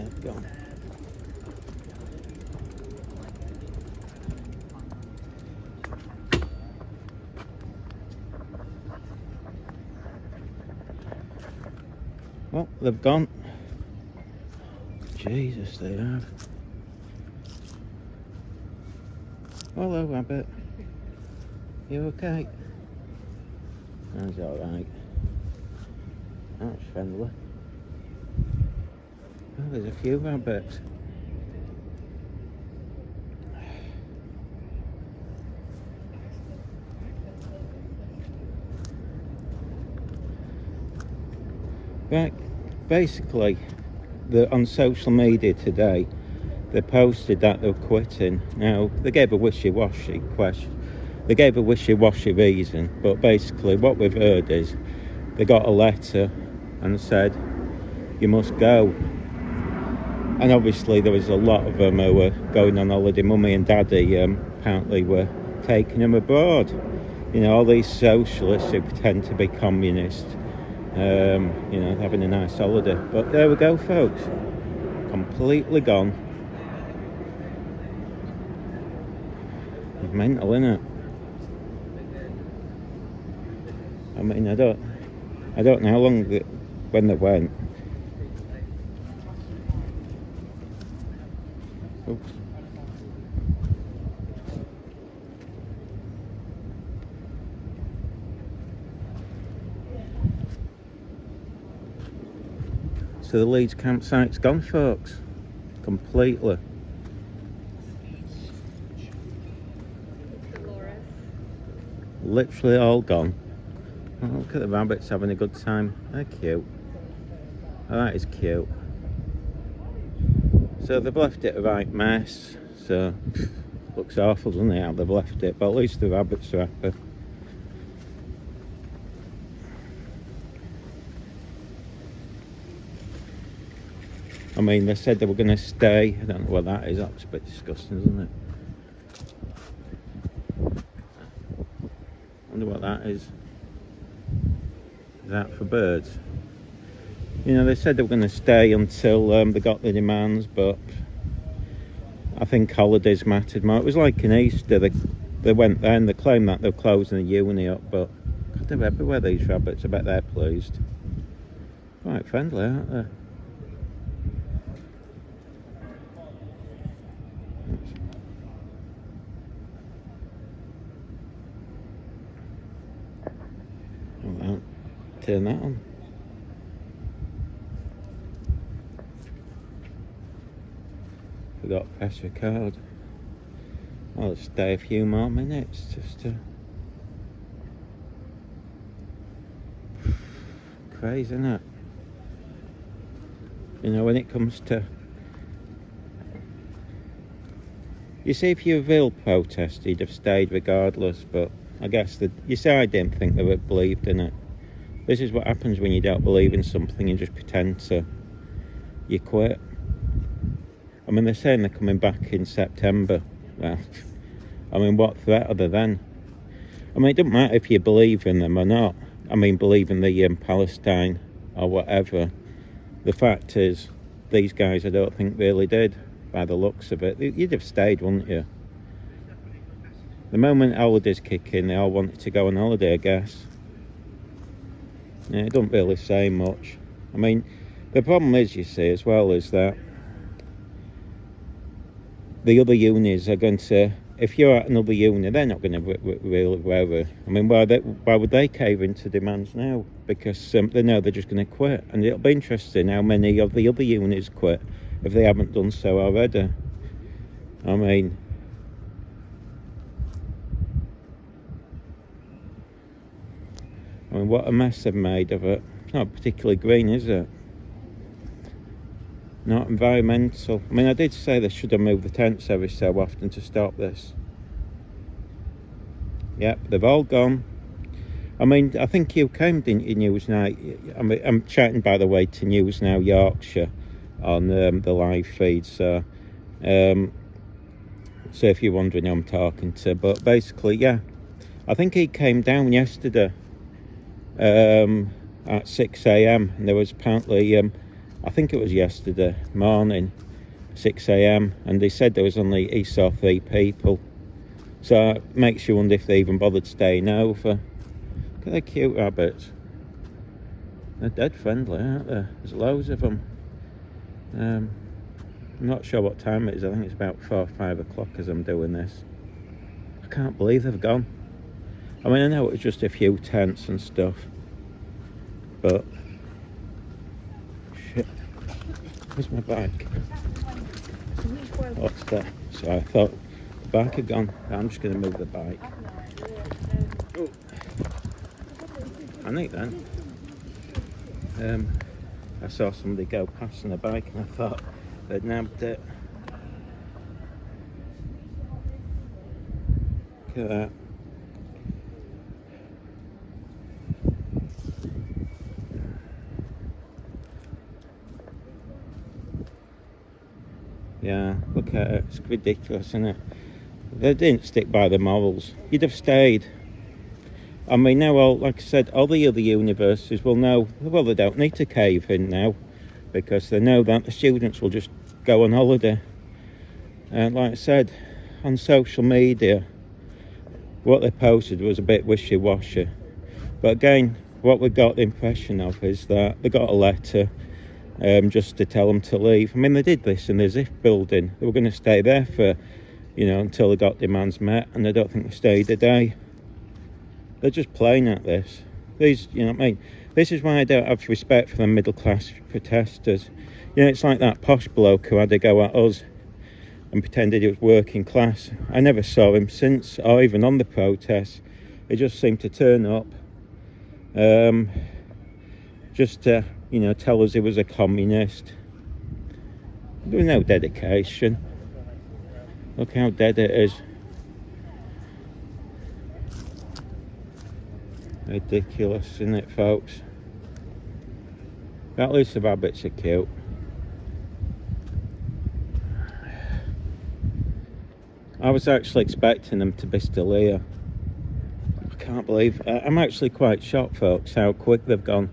they've gone. Well, they've gone. Jesus, they have. Hello, rabbit. You okay? That's alright. That's friendly. Oh, there's a few rabbits. Right, basically, on social media today, they posted that they're quitting. Now, they gave a wishy-washy reason, but basically what we've heard is they got a letter and said, you must go. And obviously there was a lot of them who were going on holiday. Mummy and Daddy apparently were taking them abroad. You know, all these socialists who pretend to be communists, you know, having a nice holiday. But there we go, folks. Completely gone. Mental, innit? I mean, I don't know how long when they went. Oops. So the Leeds campsite's gone, folks. Completely. Literally all gone. Oh, look at the rabbits having a good time. They're cute. Oh, that is cute. So they've left it a right mess. So looks awful, doesn't it, how they've left it? But at least the rabbits are happy. I mean, they said they were going to stay. I don't know what that is. That's a bit disgusting, isn't it? I wonder what that is. Is that for birds? You know, they said they were going to stay until they got the demands, but I think holidays mattered more. It was like in Easter. They went there and they claimed that they're closing the uni up, but God, they're everywhere, these rabbits. I bet they're pleased. Quite friendly, aren't they? Well, turn that on. Forgot to press record. I'll stay a few more minutes just to... Crazy, isn't it? You know, when it comes to... You see, if you real protest, you'd have stayed regardless, but I guess you see, I didn't think they were believed in it. This is what happens when you don't believe in something, you just pretend to. You quit. I mean, they're saying they're coming back in September. Well, I mean, what threat are there then? I mean, it doesn't matter if you believe in them or not. I mean, believe in the Palestine or whatever. The fact is, these guys, I don't think really did, by the looks of it. You'd have stayed, wouldn't you? The moment holidays kick in, they all wanted to go on holiday, I guess. Yeah, it doesn't really say much. I mean, the problem is, you see, as well, is that the other unis are going to, if you're at another uni, they're not going to really worry. I mean, why would they cave into demands now? Because they know they're just going to quit. And it'll be interesting how many of the other unis quit if they haven't done so already. I mean, what a mess they've made of it. It's not particularly green, is it? Not environmental. I mean, I did say they should have moved the tents every so often to stop this. Yep, they've all gone. I mean, I think you came, didn't you, News Now? I mean, I'm chatting, by the way, to News Now Yorkshire on the live feed. So if you're wondering who I'm talking to. But basically, yeah, I think he came down yesterday at 6 a.m. and there was apparently I think it was yesterday morning, 6 a.m, and they said he saw 3 people. So it makes you wonder if they even bothered staying over. Look at the cute rabbits. They're dead friendly, aren't they? There's loads of them. I'm not sure what time it is. I think it's about 4 or 5 o'clock as I'm doing this. I can't believe they've gone. I mean, I know it was just a few tents and stuff, but shit. Where's my bike? What's that? So I thought the bike had gone. I'm just going to move the bike. Oh. I think then I saw somebody go past on a bike and I thought they'd nabbed it. Look at that. Yeah, look at it. It's ridiculous, isn't it? They didn't stick by the morals. You'd have stayed. I mean, now, like I said, all the other universities will know, well, they don't need to cave in now because they know that the students will just go on holiday. And like I said, on social media, what they posted was a bit wishy-washy. But again, what we got the impression of is that they got a letter just to tell them to leave. I mean, they did this in the ZIF building. They were going to stay there for, until they got demands met, and I don't think they stayed a day. They're just playing at this. These, what I mean? This is why I don't have respect for the middle-class protesters. It's like that posh bloke who had to go at us and pretended he was working class. I never saw him since, or even on the protests. He just seemed to turn up, just to, tell us he was a communist. There was no dedication. Look how dead it is. Ridiculous, isn't it, folks? At least the rabbits are cute. I was actually expecting them to be still here. I can't believe. I'm actually quite shocked, folks, how quick they've gone.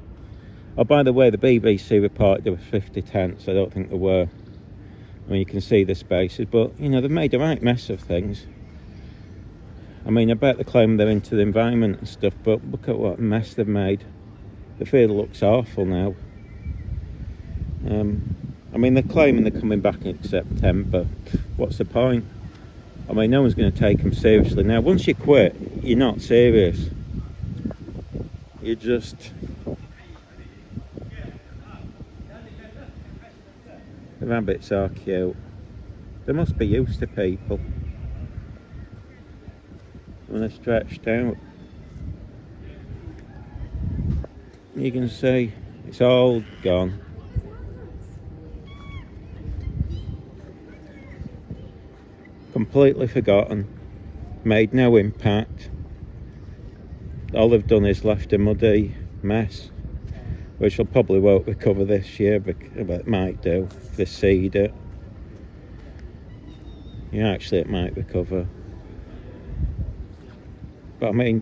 Oh, by the way, the BBC reported there were 50 tents. I don't think there were. I mean, you can see the spaces, but, they've made a right mess of things. I mean, I bet they claim they're into the environment and stuff, but look at what mess they've made. The field looks awful now. I mean, they're claiming they're coming back in September. What's the point? I mean, no one's going to take them seriously. Now, once you quit, you're not serious. You're just... The rabbits are cute. They must be used to people. When they're stretched out, you can see it's all gone. Completely forgotten. Made no impact. All they've done is left a muddy mess, which will probably won't recover this year, but it might do if they seed it. Actually it might recover. But I mean,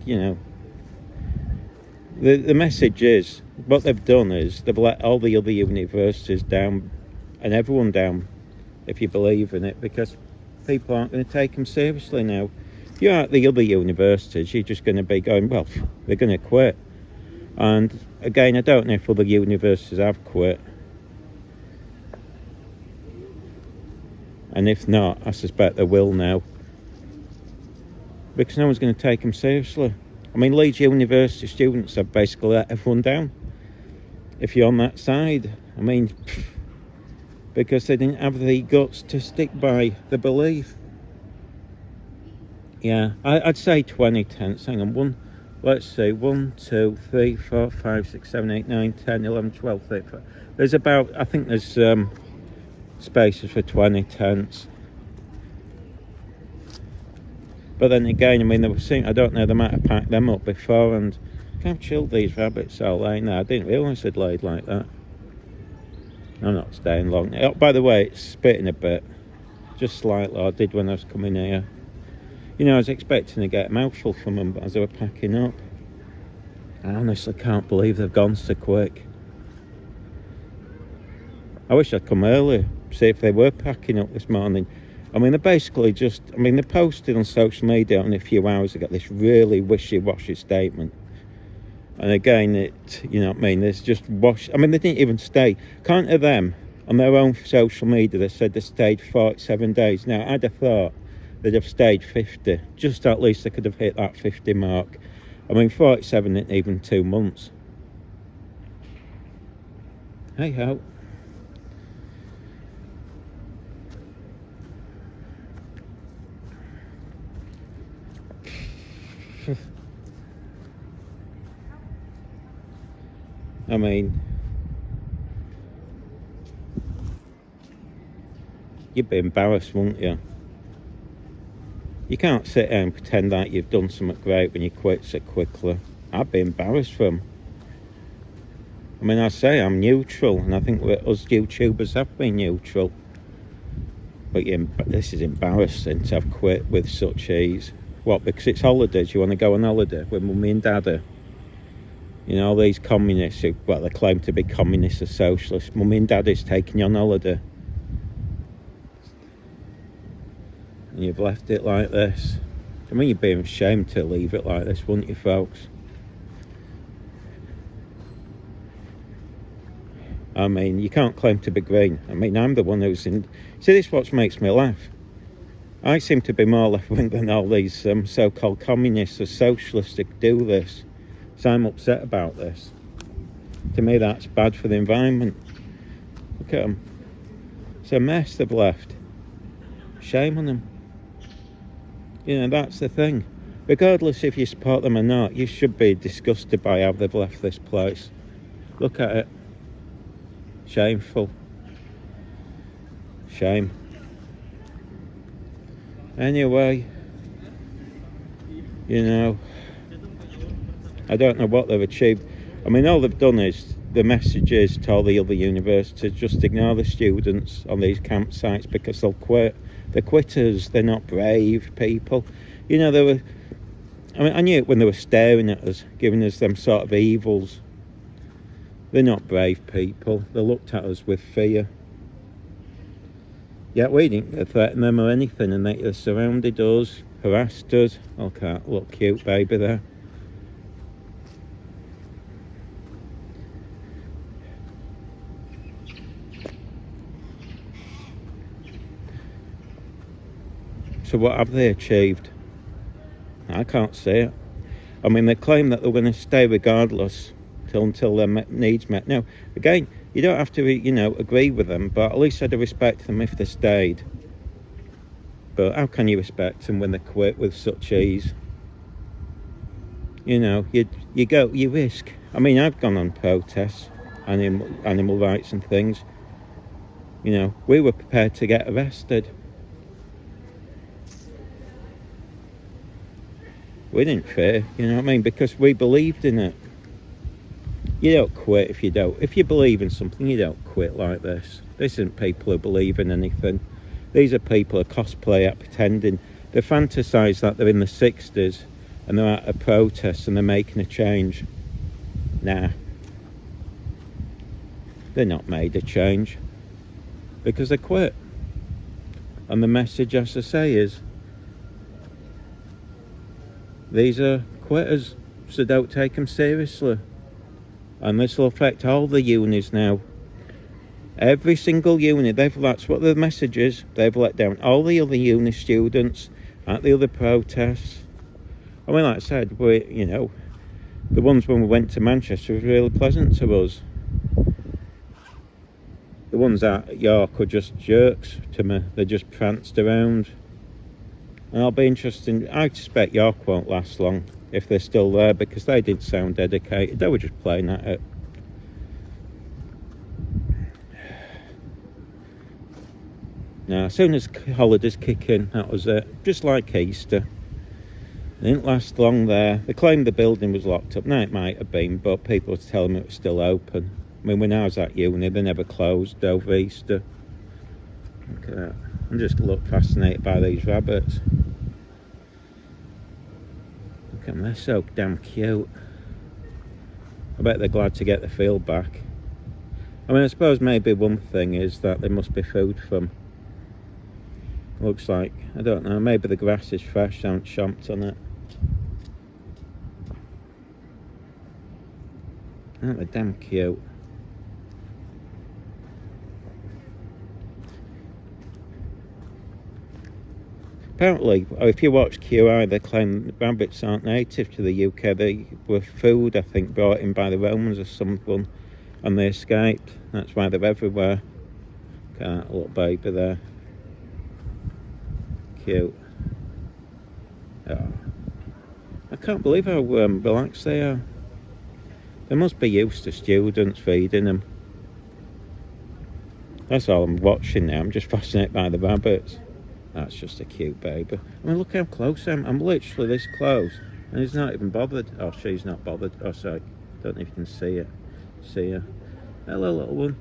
the message is, what they've done is they've let all the other universities down and everyone down, if you believe in it, because people aren't going to take them seriously now. If you're at the other universities, you're just going to be going, well, they're going to quit. And again, I don't know if other universities have quit. And if not, I suspect they will now. Because no one's going to take them seriously. I mean, Leeds University students have basically let everyone down. If you're on that side. I mean, because they didn't have the guts to stick by the belief. Yeah, I'd say 20 tents. Hang on, let's see, 1, 2, 3, 4, 5, 6, 7, 8, 9, 10, 11, 12, 13. There's about, I think there's spaces for 20 tents. But then again, I mean, I don't know, they might have packed them up before, and look how chilled these rabbits are laying there. I didn't realise they'd laid like that. I'm not staying long. Oh, by the way, it's spitting a bit. Just slightly, I did when I was coming here. I was expecting to get a mouthful from them, but as they were packing up, I honestly can't believe they've gone so quick. I wish I'd come earlier, see if they were packing up this morning. I mean, they're basically just, I mean, they posted on social media only a few hours ago this really wishy-washy statement. And again, it, you know what I mean, there's just I mean, they didn't even stay. According to them, on their own social media, they said they stayed 47 days. Now, I'd have thought they'd have stayed 50. Just at least they could have hit that 50 mark. I mean, 47 isn't even 2 months. Hey ho. I mean, you'd be embarrassed, wouldn't you? You can't sit there and pretend like you've done something great when you quit so quickly. I'd be embarrassed for them. I mean, I say I'm neutral, and I think us YouTubers have been neutral. But this is embarrassing to have quit with such ease. What, because it's holidays? You want to go on holiday with mummy and daddy? You know, all these communists who, well, they claim to be communists or socialists. Mummy and daddy's taking you on holiday. And you've left it like this. I mean, you'd be ashamed to leave it like this, wouldn't you, folks? I mean, you can't claim to be green. I mean, I'm the one who's in... See, this is what makes me laugh. I seem to be more left-wing than all these so-called communists or socialists that do this. So I'm upset about this. To me, that's bad for the environment. Look at them. It's a mess they've left. Shame on them. You know, that's the thing. Regardless if you support them or not, you should be disgusted by how they've left this place. Look at it. Shameful. Shame. Anyway, you know, I don't know what they've achieved. I mean, all they've done is the messages to all the other universities, just ignore the students on these campsites because they'll quit. They're quitters. They're not brave people. You know, they were... I mean, I knew it when they were staring at us, giving us them sort of evils. They're not brave people. They looked at us with fear. Yet we didn't threaten them or anything, and they surrounded us, harassed us. Look at that little cute baby there. So what have they achieved? I can't see it. I mean, they claim that they're going to stay regardless until their needs met. Now, again, you don't have to, you know, agree with them, but at least I'd respect them if they stayed. But how can you respect them when they quit with such ease? You know, you risk. I mean, I've gone on protests, animal rights and things. You know, we were prepared to get arrested. We didn't fear, you know what I mean, because we believed in it. You don't quit if you don't. If you believe in something, you don't quit like this. This isn't people who believe in anything. These are people who cosplay at pretending. They fantasise that they're in the 60s and they're at a protest and they're making a change. Nah. They're not made a change. Because they quit. And the message, as I say, is these are quitters, so don't take them seriously. And this will affect all the unis now. Every single uni, that's what the message is. They've let down all the other uni students at the other protests. I mean, like I said, you know, the ones when we went to Manchester were really pleasant to us. The ones at York were just jerks to me. They just pranced around. And I'll be interested. I suspect York won't last long if they're still there, because they didn't sound dedicated. They were just playing at it. Now, as soon as holidays kick in, that was it. Just like Easter. It didn't last long there. They claimed the building was locked up. Now, it might have been, but people were telling me it was still open. I mean, when I was at uni, they never closed over Easter. Look at that. I'm just fascinated by these rabbits. Look at them, they're so damn cute. I bet they're glad to get the field back. I mean, I suppose maybe one thing is that there must be food from, looks like, I don't know, maybe the grass is fresh, aren't chomped on it. Aren't they damn cute? Apparently, if you watch QI, they claim rabbits aren't native to the UK. They were food, I think, brought in by the Romans or someone, and they escaped. That's why they're everywhere. Look at that little baby there. Cute. Oh. I can't believe how relaxed they are. They must be used to students feeding them. That's all I'm watching now. I'm just fascinated by the rabbits. That's just a cute baby. I mean, look how close I am. I'm literally this close, and he's not even bothered. Oh, she's not bothered. Oh, sorry. Don't know if you can see her. See her. Hello, little one.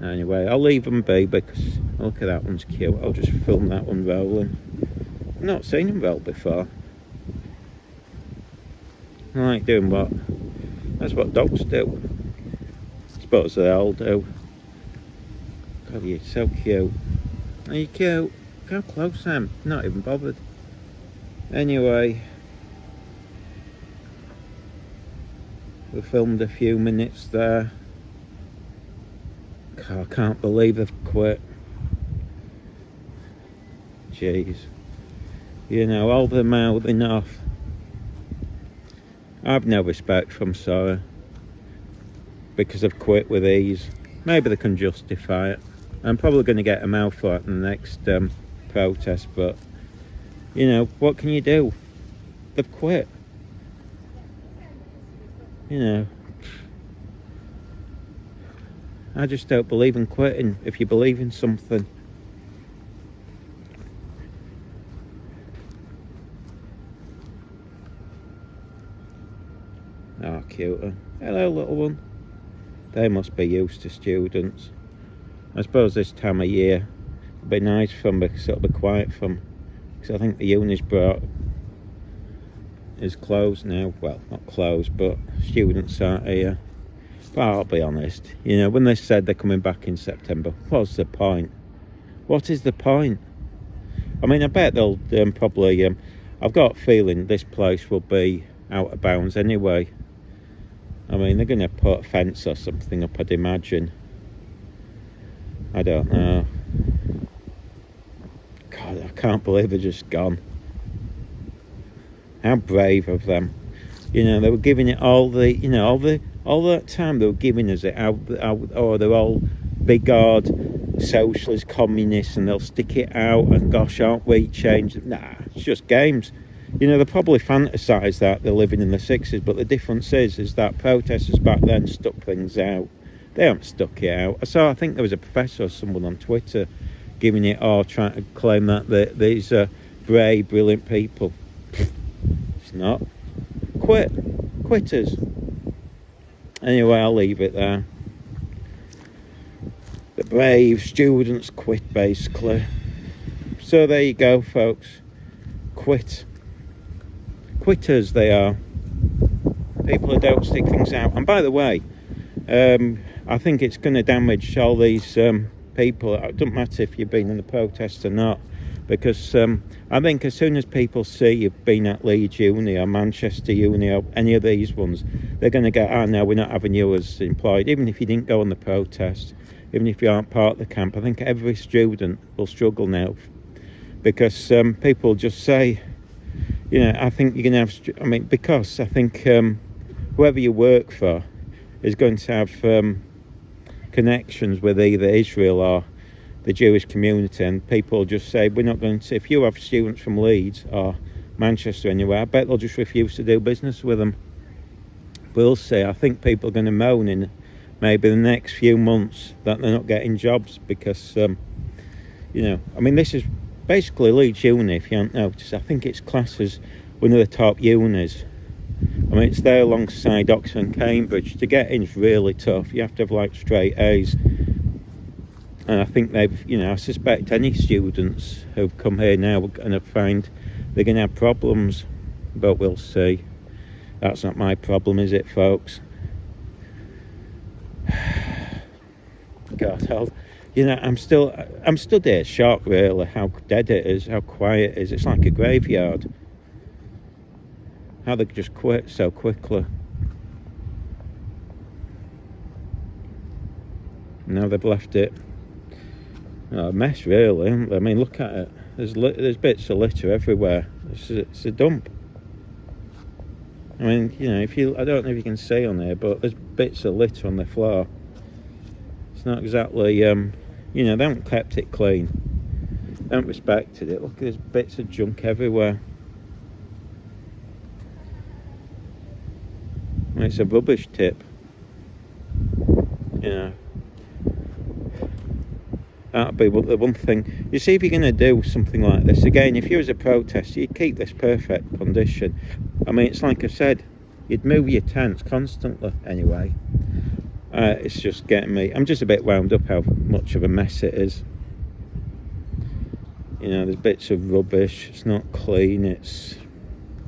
Anyway, I'll leave them be because look at that one's cute. I'll just film that one rolling. I've not seen them roll before. I like doing what? That's what dogs do. I suppose they all do. God, you're so cute. Are you cute? Look how close I am. Not even bothered. Anyway, we filmed a few minutes there. God, I can't believe they've quit. Jeez. You know, all the mouthing off. I've no respect from Sarah because they've quit with ease. Maybe they can justify it. I'm probably going to get a mouthful at the next protest, but you know, what can you do? They've quit. You know, I just don't believe in quitting if you believe in something. Oh, cute. Hello, little one. They must be used to students. I suppose this time of year it'd be nice for them because it'll be quiet for them. Because I think the uni's is closed now. Well, not closed, but students aren't here. But I'll be honest, you know, when they said they're coming back in September, what's the point? What is the point? I mean, I bet they'll probably... I've got a feeling this place will be out of bounds anyway. I mean, they're going to put a fence or something up, I'd imagine. I don't know. God, I can't believe they're just gone. How brave of them. You know, they were giving it all the, you know, all that time they were giving us it out, oh, they're all big-odd socialist communists and they'll stick it out and gosh, aren't we changed? Nah, it's just games. You know, they probably fantasise that they're living in the 60s, but the difference is that protesters back then stuck things out. They haven't stuck it out. So I think there was a professor or someone on Twitter giving it all, trying to claim that these are brave, brilliant people. It's not. Quitters. Anyway, I'll leave it there. The brave students quit, basically. So there you go, folks. Quit. Quitters they are. People who don't stick things out. And by the way, I think it's going to damage all these people. It doesn't matter if you've been in the protests or not, because I think as soon as people see you've been at Leeds Uni or Manchester Uni or any of these ones, they're going to go, oh no, we're not having you as employed. Even if you didn't go on the protest, even if you aren't part of the camp, I think every student will struggle now, because people just say, you know, I think you're going to have, I mean, because I think whoever you work for is going to have connections with either Israel or the Jewish community, and people just say, we're not going to, if you have students from Leeds or Manchester anywhere, I bet they'll just refuse to do business with them. We'll see. I think people are going to moan in maybe the next few months that they're not getting jobs because, you know, I mean, this is basically Leeds Uni, if you haven't noticed. I think it's classed as one of the top unis. I mean, it's there alongside Oxford and Cambridge. To get in is really tough. You have to have like straight A's. And I think they've, you know, I suspect any students who've come here now are going to find they're going to have problems. But we'll see. That's not my problem, is it, folks? God, I'm stood here shocked, really, how dead it is, how quiet it is. It's like a graveyard. How they just quit so quickly. Now they've left it a mess, really. I mean, look at it. There's bits of litter everywhere. It's a dump. I mean, I don't know if you can see on there, but there's bits of litter on the floor. It's not exactly, they haven't kept it clean. They haven't respected it. Look, there's bits of junk everywhere. And it's a rubbish tip. That'd be the one thing. You see, if you're going to do something like this, again, if you was a protester, you'd keep this perfect condition. I mean, it's like I said, you'd move your tents constantly anyway. It's just getting me. I'm just a bit wound up how much of a mess it is. There's bits of rubbish. It's not clean. It's,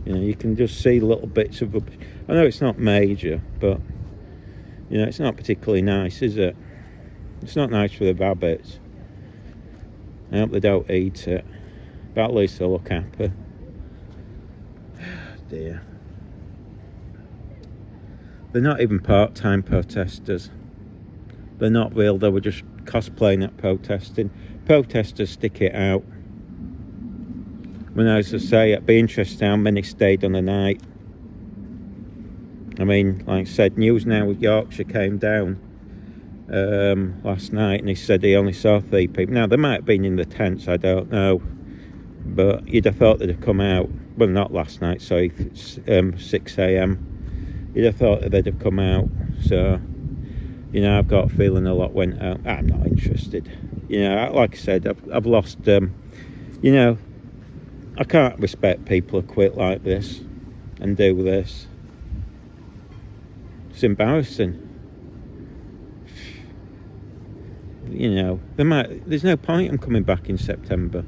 you can just see little bits of rubbish. I know it's not major, but, it's not particularly nice, is it? It's not nice for the rabbits. I hope they don't eat it, but at least they'll look happy. Dear. They're not even part-time protesters. They're not real, they were just cosplaying at protesting. Protesters stick it out. When, as I say, it'd be interesting how many stayed on the night. I mean, like I said, News Now with Yorkshire came down last night, and he said he only saw 3 people. Now, they might have been in the tents, I don't know, but you'd have thought they'd have come out. Well, not last night, sorry, 6 a.m. You'd have thought that they'd have come out. So, I've got a feeling a lot went out. I'm not interested. Like I said, I've lost, I can't respect people who quit like this and do this. It's embarrassing. There's no point in coming back in September.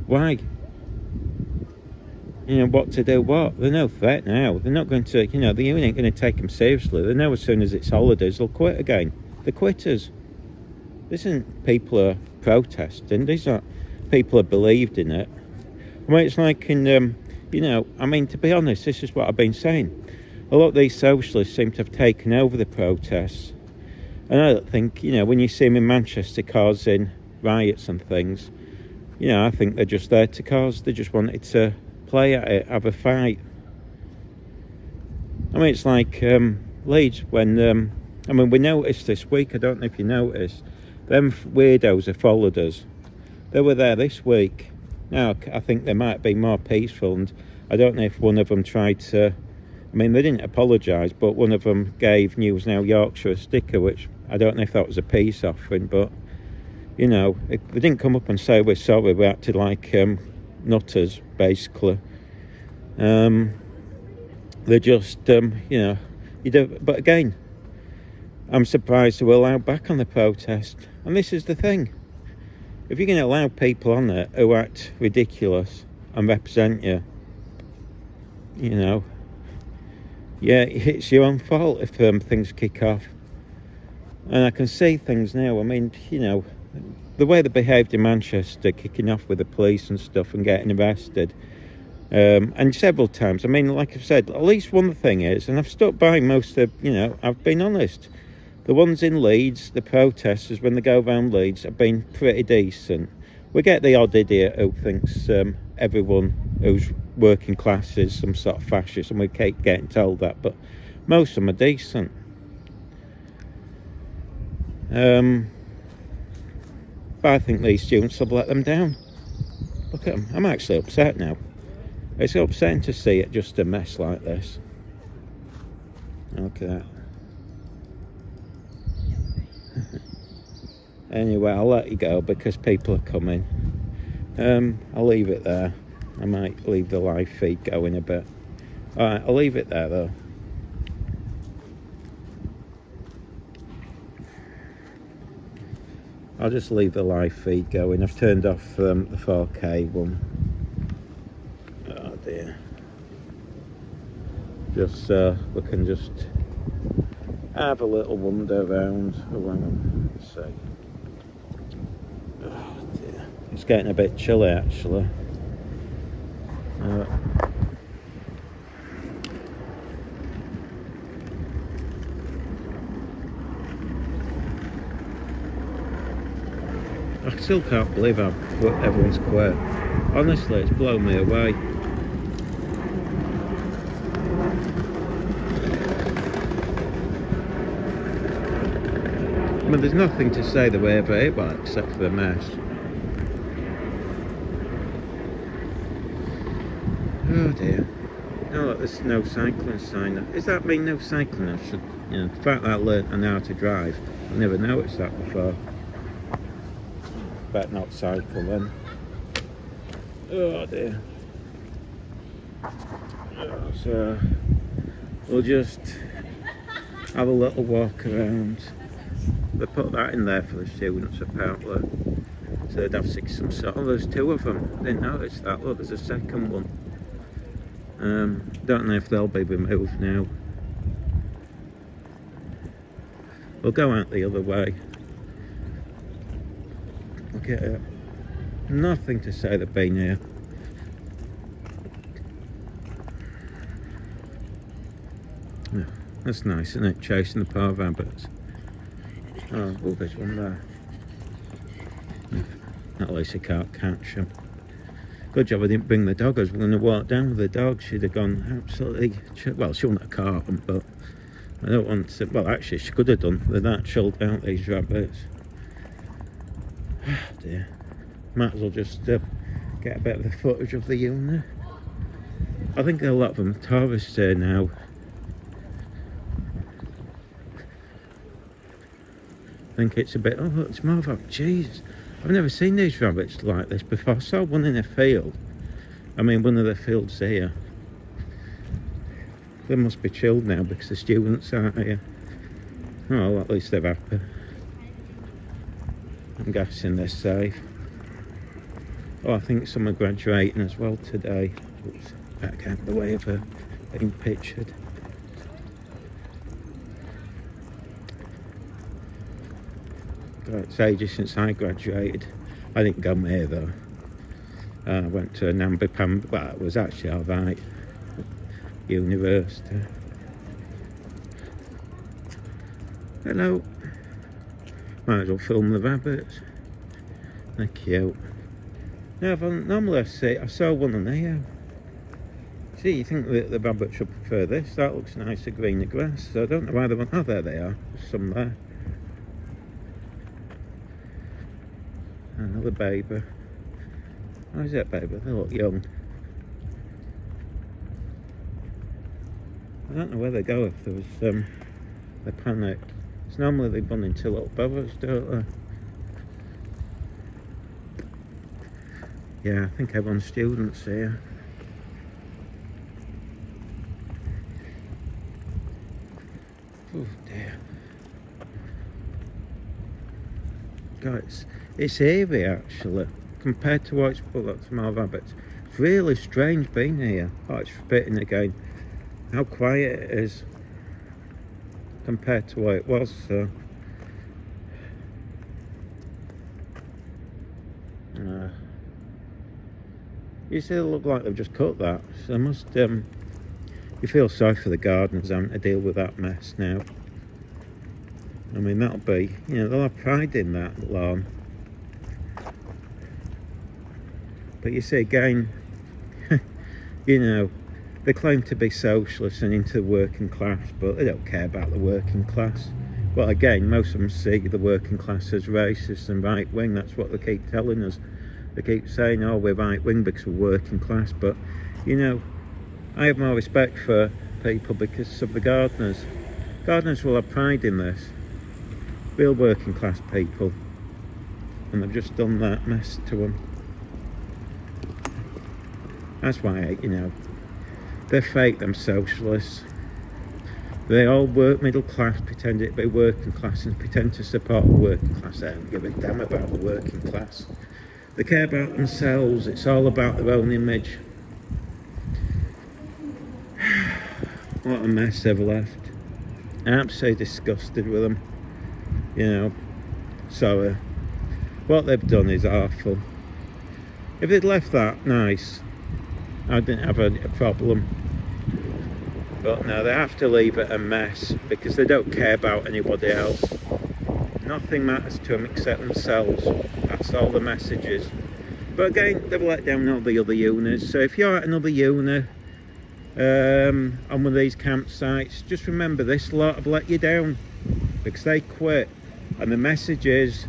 Why? What to do what? They're no threat now. They're not going to, the union ain't going to take them seriously. They know as soon as it's holidays, they'll quit again. They're quitters. This isn't people who are protesting. These are people who believed in it. I mean, it's like in, to be honest, this is what I've been saying. A lot of these socialists seem to have taken over the protests. And I don't think, when you see them in Manchester causing riots and things, I think they're just there they just wanted to play at it, have a fight. I mean, it's like Leeds, when, we noticed this week, I don't know if you noticed, them weirdos who followed us, they were there this week. Now, I think they might be more peaceful, and I don't know if one of them tried to, they didn't apologise, but one of them gave News Now Yorkshire a sticker, which I don't know if that was a peace offering, but, they didn't come up and say, we're sorry, we acted like nutters, basically. They're just, but again, I'm surprised they were allowed back on the protest. And this is the thing. If you're going to allow people on there who act ridiculous and represent you, it's your own fault if things kick off. And I can see things now. The way they behaved in Manchester, kicking off with the police and stuff and getting arrested. And several times. Like I've said, at least one thing is, and I've stuck by most of, I've been honest. The ones in Leeds, the protesters, when they go around Leeds, have been pretty decent. We get the odd idiot who thinks everyone who's working class is some sort of fascist, and we keep getting told that, but most of them are decent. But I think these students have let them down. Look at them. I'm actually upset now. It's upsetting to see it just a mess like this. Look at that. Anyway, I'll let you go because people are coming. I'll leave it there. I might leave the live feed going a bit. Alright, I'll leave it there though. I'll just leave the live feed going. I've turned off the 4K one. Oh dear. Just so we can just have a little wander around. Oh, hang on, let's see. Oh dear. It's getting a bit chilly actually. I still can't believe how everyone's quit. Honestly, it's blown me away. I mean, there's nothing to say the way about it, but except for the mess. Oh dear. Oh, look, there's no cycling sign. Does that mean no cycling? I should, you know, the fact that I learnt I know how to drive, I never noticed that before. Better not cycle then. Oh dear. So we'll just have a little walk around. They put that in there for the students apparently, so they'd have some sort of, there's two of them, I didn't notice that. Look, there's a second one. Don't know if they'll be removed now. We'll go out the other way. Look at it. Nothing to say they've been here. Yeah, that's nice, isn't it? Chasing the poor rabbits. Oh, there's one there. At least I can't catch them. Good job I didn't bring the dog. I was going to walk down with the dog. She'd have gone absolutely... Well, she wouldn't have caught them, but I don't want to... Well, actually, she could have done. They're that chilled out, these rabbits. Oh, dear. Might as well just get a bit of the footage of the unit. I think a lot of them tourists here now. I think it's a bit... Oh, look, it's more of a... Jeez. I've never seen these rabbits like this before. I saw one in a field. I mean, one of the fields here. They must be chilled now because the students aren't here. Oh, well, at least they're happy. I'm guessing they're safe. Oh, I think some are graduating as well today. Oops, better get out of the way of her being pictured. God, it's ages since I graduated. I didn't go here though. I went to Nambi, well, it was actually alright. University. Hello. Might as well film the rabbits. They're cute. Now, normally I saw one on here. See, you think that the rabbit should prefer this. That looks nicer, greener grass. So I don't know why they want... Oh, there they are. There's some there. Another baby. How is that baby? They look young. I don't know where they go if there was... they panicked. It's normally they run into little brothers, don't they? Yeah, I think everyone's students here. Oh dear. God, it's eerie actually, compared to what it's put up to my rabbits. It's really strange being here. Oh, it's spitting again. How quiet it is compared to what it was, so. You see, they look like they've just cut that. So they must, you feel sorry for the gardeners having to deal with that mess now. I mean, that'll be, you know, they'll have pride in that lawn. But you see, again, you know, they claim to be socialists and into the working class, but they don't care about the working class. Well, again, most of them see the working class as racist and right-wing. That's what they keep telling us. They keep saying, oh, we're right-wing because we're working class. But, you know, I have more respect for people because of the gardeners. Gardeners will have pride in this. Real working class people. And they've just done that mess to them. That's why, you know, they're fake, them socialists. They all work middle class, pretend it be working class and pretend to support the working class. They don't give a damn about the working class. They care about themselves. It's all about their own image. What a mess they've left. I'm absolutely disgusted with them, you know. So what they've done is awful. If they'd left that nice, I didn't have a problem. But no, they have to leave it a mess because they don't care about anybody else. Nothing matters to them except themselves. That's all the message is. But again, they've let down all the other unis. So if you're at another uni on one of these campsites, just remember this lot have let you down because they quit. And the message is,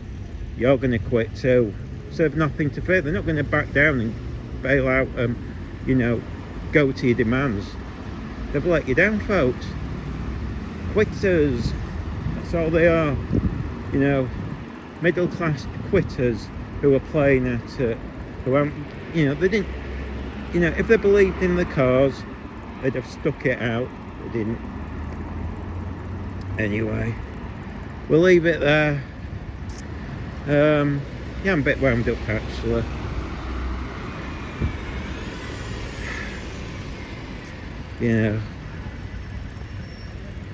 you're going to quit too. So they've nothing to fear. They're not going to back down and bail out, you know, go to your demands. They've let you down, folks. Quitters. That's all they are. You know, middle class quitters who are playing at it. Who haven't, you know, they didn't, you know, if they believed in the cause, they'd have stuck it out. They didn't. Anyway, we'll leave it there. Yeah, I'm a bit wound up actually. You know,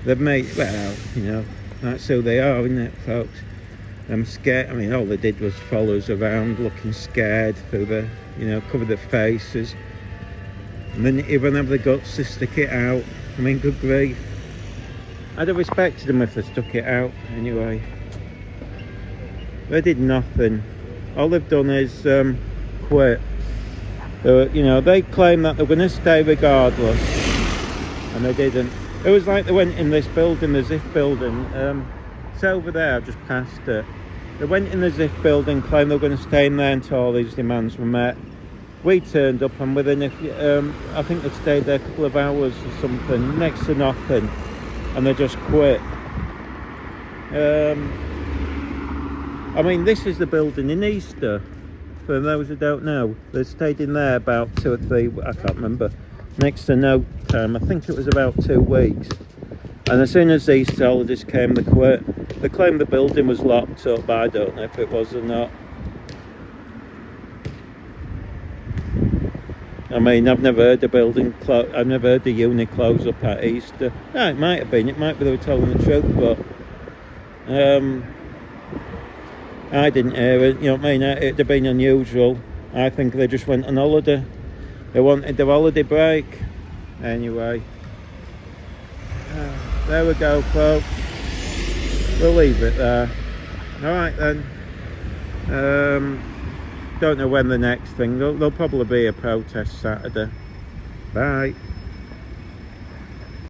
they've made, well, you know, that's who they are, isn't it, folks? I'm scared. I mean, all they did was follow us around looking scared through the, you know, cover their faces. And then even have the guts to stick it out. I mean, good grief. I'd have respected them if they stuck it out anyway. They did nothing. All they've done is quit. You know, they claim that they're going to stay regardless, and they didn't. It was like they went in this building, the ZIF building. It's over there, I've just passed it. They went in the ZIF building, claimed they were going to stay in there until all these demands were met. We turned up, and within I think they stayed there a couple of hours or something, next to nothing, and they just quit. I mean, this is the building in Easter, for those who don't know. They stayed in there about 2 or 3, I can't remember, next to no time. I think it was about 2 weeks. And as soon as these holidays came, they quit. They claimed the building was locked up, but I don't know if it was or not. I mean, I've never heard I've never heard the uni close up at Easter. No, it might have been. It might be they were telling the truth, but I didn't hear it. You know what I mean? It'd have been unusual. I think they just went on holiday. They wanted their holiday break. Anyway, there we go, folks. We'll leave it there. All right then. Don't know when the next thing. There'll probably be a protest Saturday. Bye.